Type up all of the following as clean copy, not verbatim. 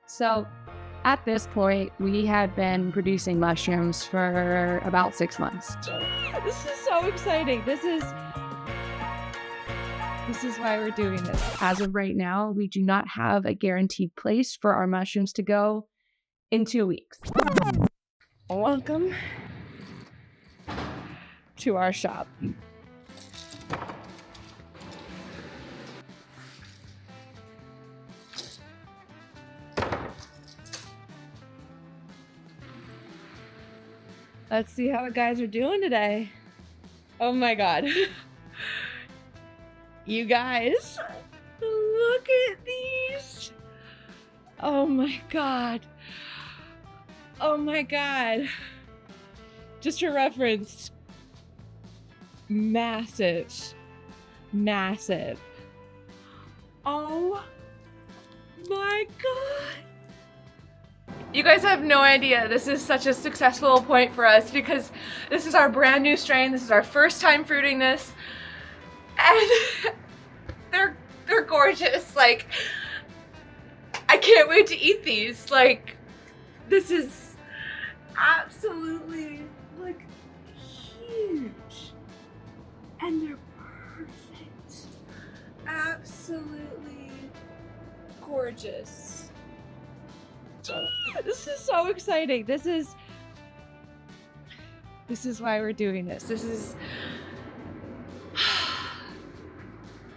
So at this point, we had been producing mushrooms for about 6 months. This is so exciting. This is why we're doing this. As of right now, we do not have a guaranteed place for our mushrooms to go in 2 weeks. Welcome to our shop. Let's see how the guys are doing today. Oh my God. You guys, look at these. Oh my God. Oh my God. Just for reference, massive. Oh my God. You guys have no idea. This is such a successful point for us because this is our brand new strain. This is our first time fruiting this. And they're gorgeous. Like, I can't wait to eat these. Like, this is absolutely like huge. And they're perfect. Absolutely gorgeous. This is so exciting. This is why we're doing this. This is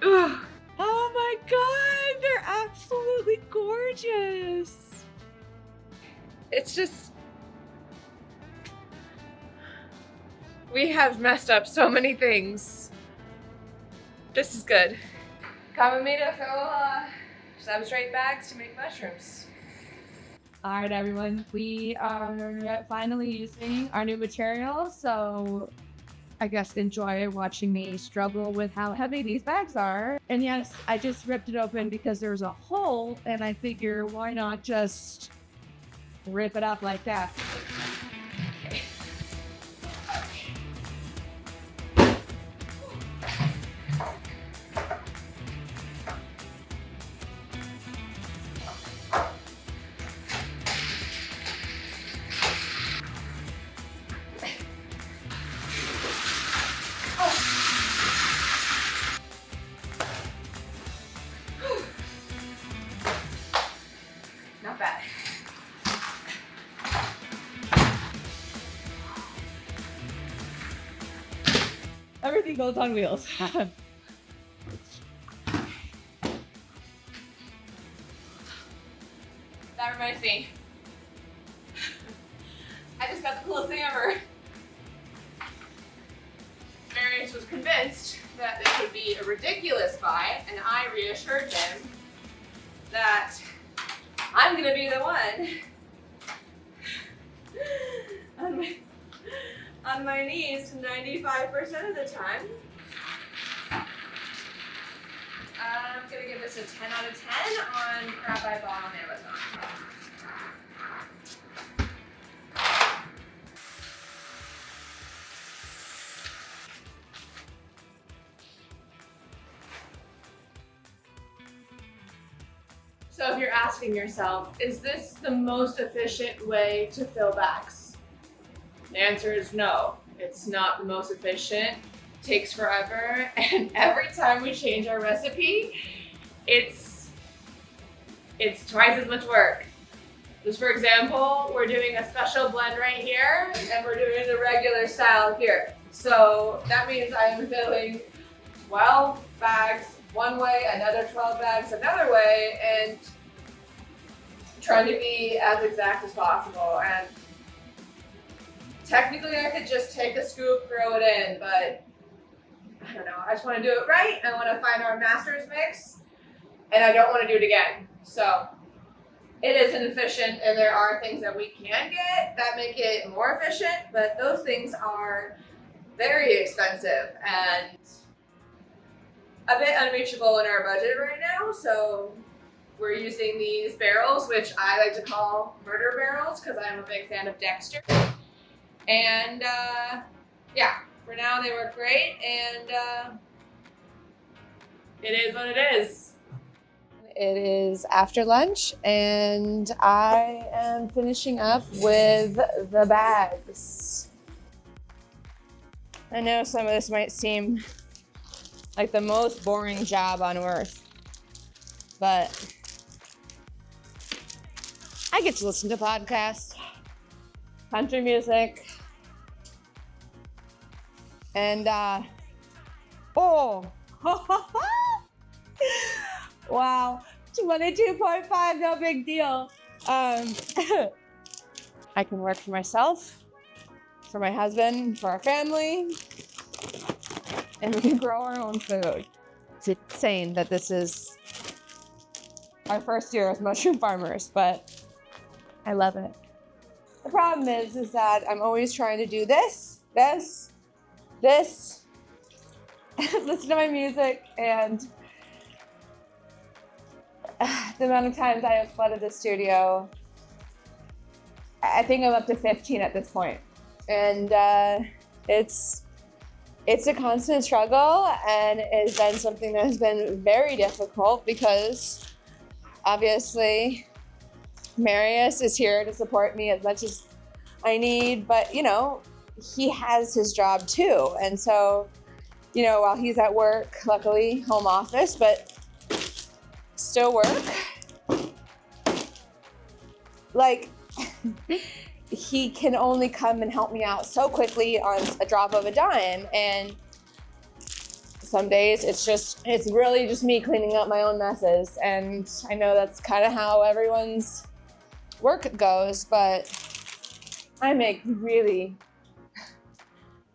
oh my God, they're absolutely gorgeous. It's just, we have messed up so many things. This is good. Come with me to fill substrate bags to make mushrooms. All right, everyone. We are finally using our new material, so I guess enjoy watching me struggle with how heavy these bags are. And yes, I just ripped it open because there's a hole, and I figure why not just rip it up like that. Not bad. Everything goes on wheels. That reminds me. I just got the coolest thing ever. Marius was convinced that this would be a ridiculous buy, and I reassured him that I'm gonna be the one on my knees 95% of the time. I'm gonna give this a 10 out of 10 on crap I bought on Amazon. So if you're asking yourself, is this the most efficient way to fill bags? The answer is no, it's not the most efficient. It takes forever, and every time we change our recipe, it's twice as much work. Just for example, we're doing a special blend right here, and we're doing the regular style here. So that means I am filling 12 bags one way, another 12 bags another way, and trying to be as exact as possible. And technically I could just take a scoop, throw it in, but I don't know, I just want to do it right. I want to find our master's mix, and I don't want to do it again. So it is inefficient, and there are things that we can get that make it more efficient, but those things are very expensive and a bit unreachable in our budget right now. So we're using these barrels, which I like to call murder barrels because I'm a big fan of Dexter. And yeah, for now they work great, and it is what it is. It is after lunch and I am finishing up with the bags. I know some of this might seem like the most boring job on earth, but I get to listen to podcasts, country music, and wow, 22.5, no big deal. I can work for myself, for my husband, for our family, and we can grow our own food. It's insane that this is our first year as mushroom farmers, but I love it. The problem is that I'm always trying to do this, listen to my music, and the amount of times I have flooded the studio, I think I'm up to 15 at this point. And it's a constant struggle, and it's been something that has been very difficult because obviously Marius is here to support me as much as I need, but you know, he has his job too. And so, you know, while he's at work, luckily home office, but still work, like he can only come and help me out so quickly on a drop of a dime. And some days it's really just me cleaning up my own messes. And I know that's kind of how everyone's work goes, but I make really,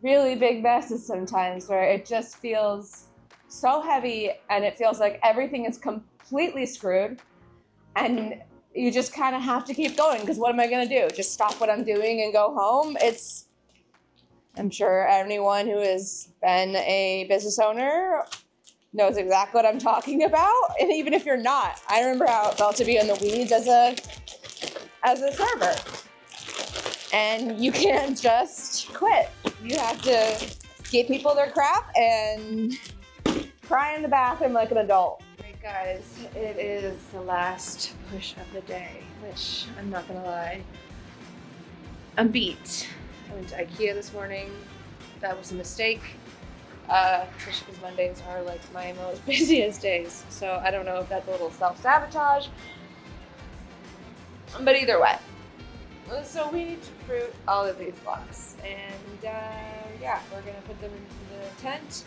really big messes sometimes where it just feels so heavy and it feels like everything is completely screwed. And you just kind of have to keep going, because what am I going to do? Just stop what I'm doing and go home? I'm sure anyone who has been a business owner knows exactly what I'm talking about. And even if you're not, I remember how it felt to be in the weeds as a server. And you can't just quit. You have to give people their crap and cry in the bathroom like an adult. Right, guys, it is the last push of the day, which I'm not gonna lie, I'm beat. I went to IKEA this morning. That was a mistake, especially because Mondays are like my most busiest days. So I don't know if that's a little self-sabotage, but either way. So we need to fruit all of these blocks, and yeah, we're gonna put them into the tent,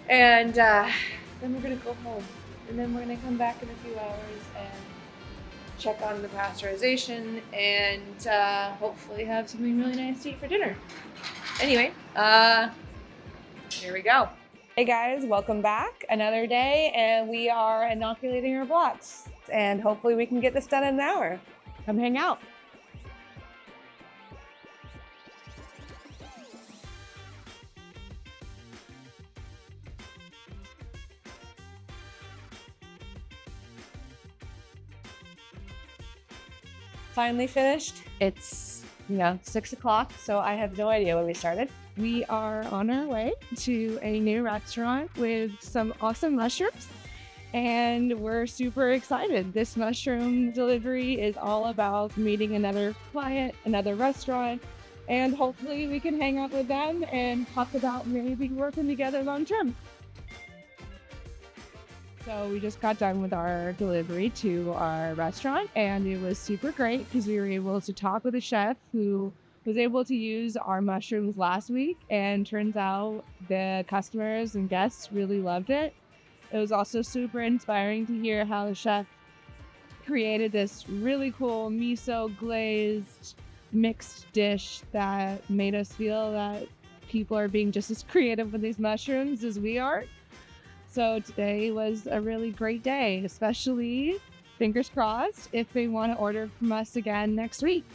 and then we're gonna go home, and then we're gonna come back in a few hours and check on the pasteurization, and hopefully have something really nice to eat for dinner. Anyway, here we go. Hey guys, welcome back. Another day, and we are inoculating our blocks, and hopefully we can get this done in an hour. Come hang out. Finally finished. It's 6 o'clock, so I have no idea when we started. We are on our way to a new restaurant with some awesome mushrooms, and we're super excited. This mushroom delivery is all about meeting another client, another restaurant, and hopefully we can hang out with them and talk about maybe working together long term. So we just got done with our delivery to our restaurant, and it was super great because we were able to talk with a chef who was able to use our mushrooms last week, and turns out the customers and guests really loved it. It was also super inspiring to hear how the chef created this really cool miso glazed mixed dish that made us feel that people are being just as creative with these mushrooms as we are. So today was a really great day, especially, fingers crossed, if they want to order from us again next week.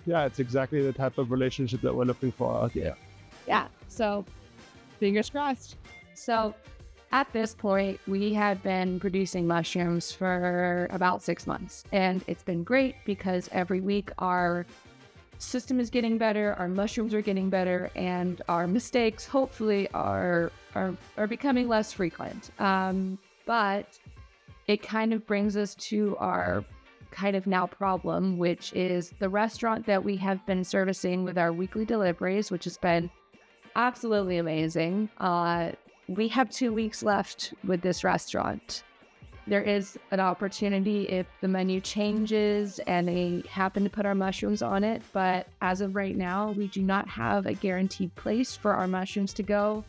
Yeah, it's exactly the type of relationship that we're looking for out here. Yeah, so fingers crossed. So at this point, we had been producing mushrooms for about 6 months, and it's been great because every week our system is getting better, our mushrooms are getting better, and our mistakes hopefully are becoming less frequent. But it kind of brings us to our kind of now problem, which is the restaurant that we have been servicing with our weekly deliveries, which has been absolutely amazing. We have 2 weeks left with this restaurant. There is an opportunity if the menu changes and they happen to put our mushrooms on it, but as of right now, we do not have a guaranteed place for our mushrooms to go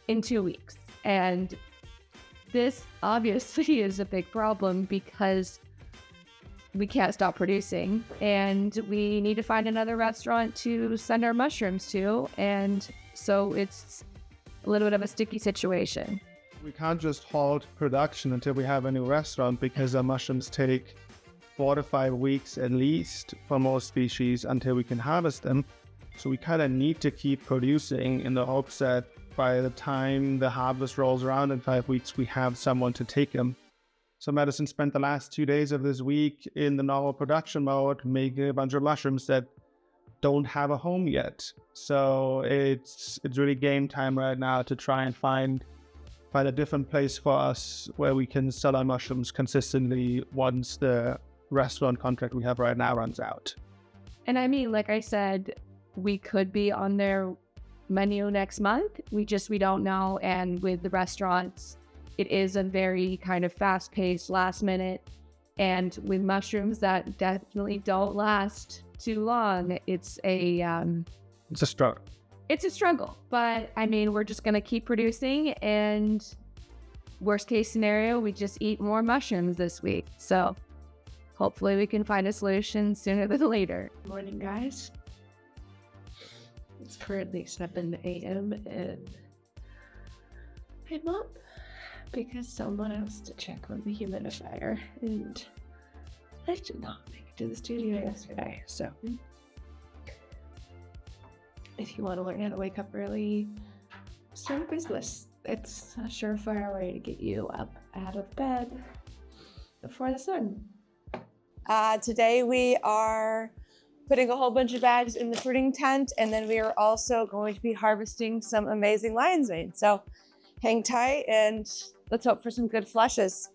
in 2 weeks. And this obviously is a big problem because we can't stop producing and we need to find another restaurant to send our mushrooms to. And so it's a little bit of a sticky situation. We can't just halt production until we have a new restaurant because our mushrooms take 4 to 5 weeks at least for most species until we can harvest them. So we kind of need to keep producing in the hopes that by the time the harvest rolls around in 5 weeks, we have someone to take them. So Madison spent the last 2 days of this week in the normal production mode, making a bunch of mushrooms that don't have a home yet. So it's really game time right now to try and find a different place for us where we can sell our mushrooms consistently once the restaurant contract we have right now runs out. And I mean, like I said, we could be on their menu next month. We don't know. And with the restaurants, it is a very kind of fast-paced, last minute. And with mushrooms that definitely don't last too long, it's a struggle. It's a struggle, but I mean, we're just going to keep producing, and worst case scenario, we just eat more mushrooms this week. So hopefully we can find a solution sooner than later. Morning, guys. It's currently 7 a.m. and I'm up because someone has to check on the humidifier, and I did not make it to the studio yesterday, so if you want to learn how to wake up early, start a business. It's a surefire way to get you up out of bed before the sun. Today we are putting a whole bunch of bags in the fruiting tent, and then we are also going to be harvesting some amazing lion's mane. So hang tight and let's hope for some good flushes.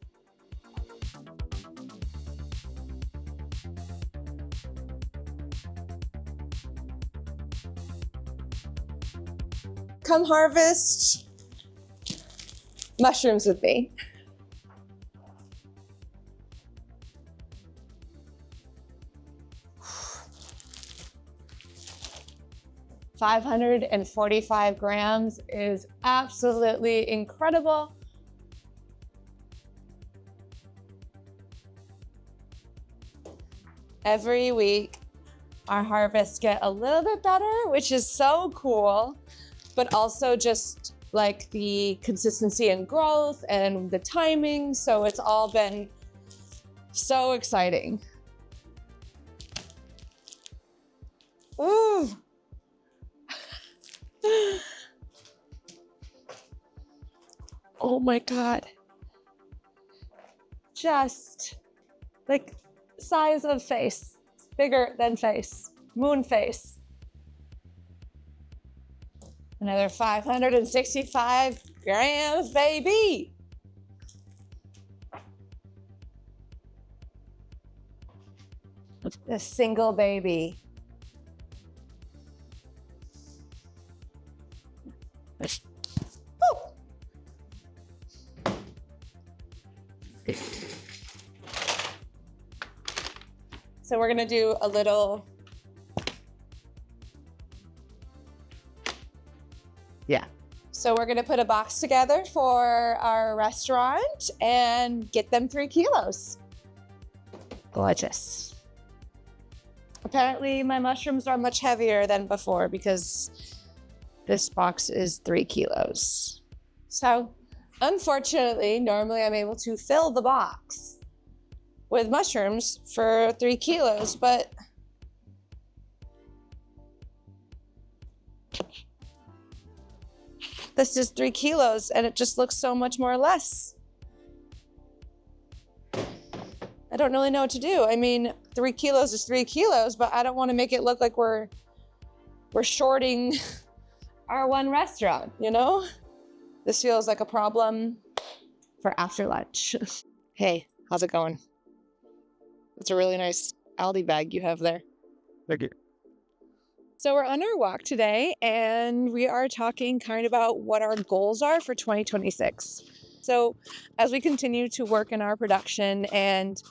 Come harvest mushrooms with me. $545 grams is absolutely incredible. Every week, our harvests get a little bit better, which is so cool, but also just like the consistency and growth and the timing. So it's all been so exciting. Ooh. Oh my God. Just like size of face, bigger than face, moon face. Another 565 grams, baby. A single baby. Woo. So we're gonna do a little, So we're gonna put a box together for our restaurant and get them 3 kilos. Gorgeous. Apparently my mushrooms are much heavier than before because this box is 3 kilos. So unfortunately, normally I'm able to fill the box with mushrooms for 3 kilos, but this is 3 kilos and it just looks so much more less. I don't really know what to do. I mean, 3 kilos is 3 kilos, but I don't want to make it look like we're shorting our one restaurant, you know? This feels like a problem for after lunch. Hey, how's it going? It's a really nice Aldi bag you have there. Thank you. So we're on our walk today, and we are talking kind of about what our goals are for 2026. So as we continue to work in our production and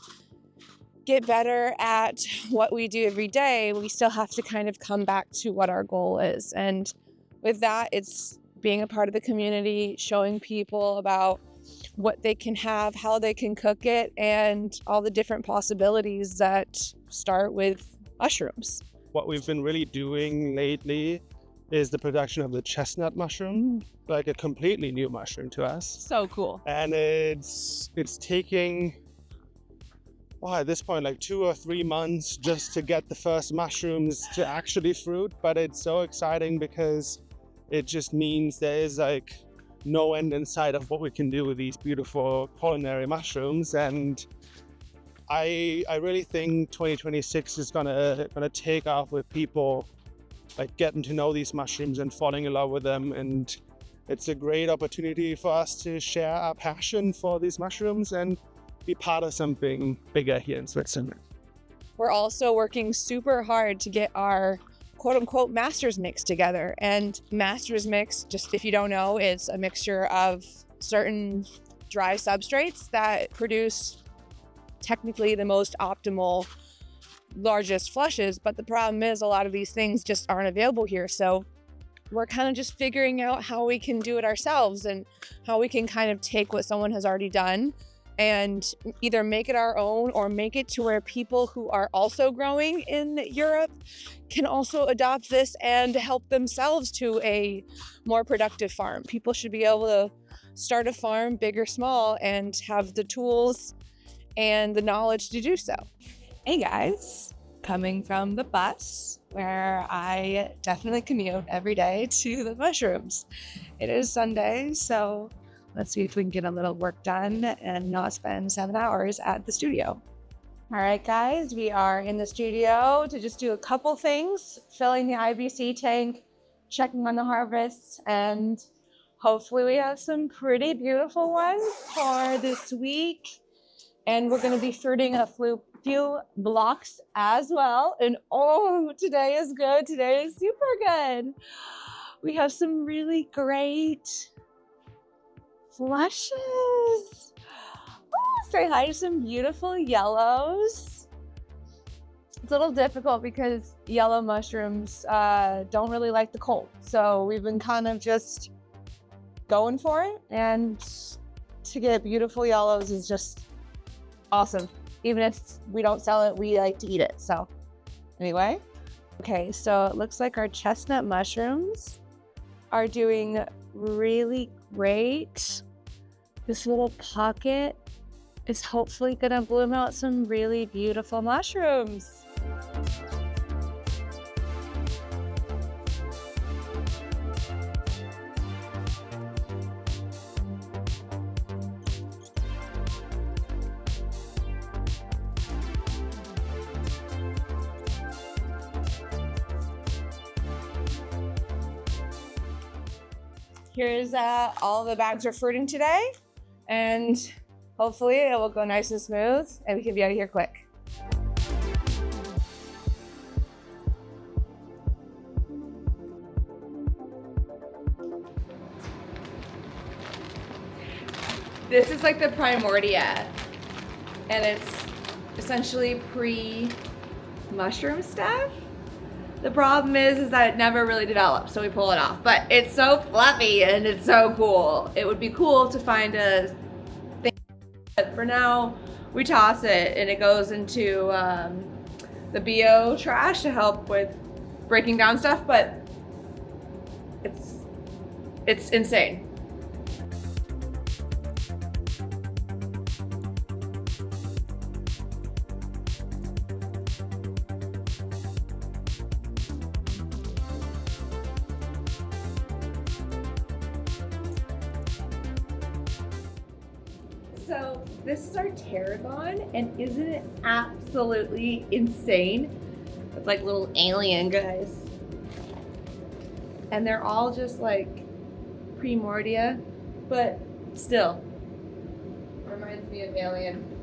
get better at what we do every day, we still have to kind of come back to what our goal is. And with that, it's being a part of the community, showing people about what they can have, how they can cook it, and all the different possibilities that start with mushrooms. What we've been really doing lately is the production of the chestnut mushroom, like a completely new mushroom to us. So cool. And it's taking, well, at this point, like 2 or 3 months just to get the first mushrooms to actually fruit. But it's so exciting because it just means there is like no end in sight of what we can do with these beautiful culinary mushrooms. And I really think 2026 is gonna take off with people like getting to know these mushrooms and falling in love with them. And it's a great opportunity for us to share our passion for these mushrooms and be part of something bigger here in Switzerland. We're also working super hard to get our quote unquote master's mix together. And master's mix, just if you don't know, is a mixture of certain dry substrates that produce technically the most optimal, largest flushes. But the problem is a lot of these things just aren't available here. So we're kind of just figuring out how we can do it ourselves and how we can kind of take what someone has already done and either make it our own or make it to where people who are also growing in Europe can also adopt this and help themselves to a more productive farm. People should be able to start a farm, big or small, and have the tools and the knowledge to do so. Hey guys, coming from the bus where I definitely commute every day to the mushrooms. It is Sunday, so let's see if we can get a little work done and not spend 7 hours at the studio. All right, guys, we are in the studio to just do a couple things, filling the IBC tank, checking on the harvests, and hopefully we have some pretty beautiful ones for this week. And we're gonna be fruiting a few blocks as well. And oh, today is good. Today is super good. We have some really great flushes. Oh, say hi to some beautiful yellows. It's a little difficult because yellow mushrooms don't really like the cold. So we've been kind of just going for it. And to get beautiful yellows is just awesome. Even if we don't sell it, we like to eat it. So anyway, okay, so it looks like our chestnut mushrooms are doing really great. This little pocket is hopefully gonna bloom out some really beautiful mushrooms. Here's all the bags we're fruiting today, and hopefully it will go nice and smooth and we can be out of here quick. This is like the Primordia, and it's essentially pre-mushroom stuff. The problem is that it never really develops, so we pull it off. But it's so fluffy and it's so cool. It would be cool to find a thing, but for now, we toss it and it goes into the bio trash to help with breaking down stuff, but it's insane. So this is our tarragon, and isn't it absolutely insane? It's like little alien guys. And they're all just like Primordia, but still. Reminds reminds me of Alien.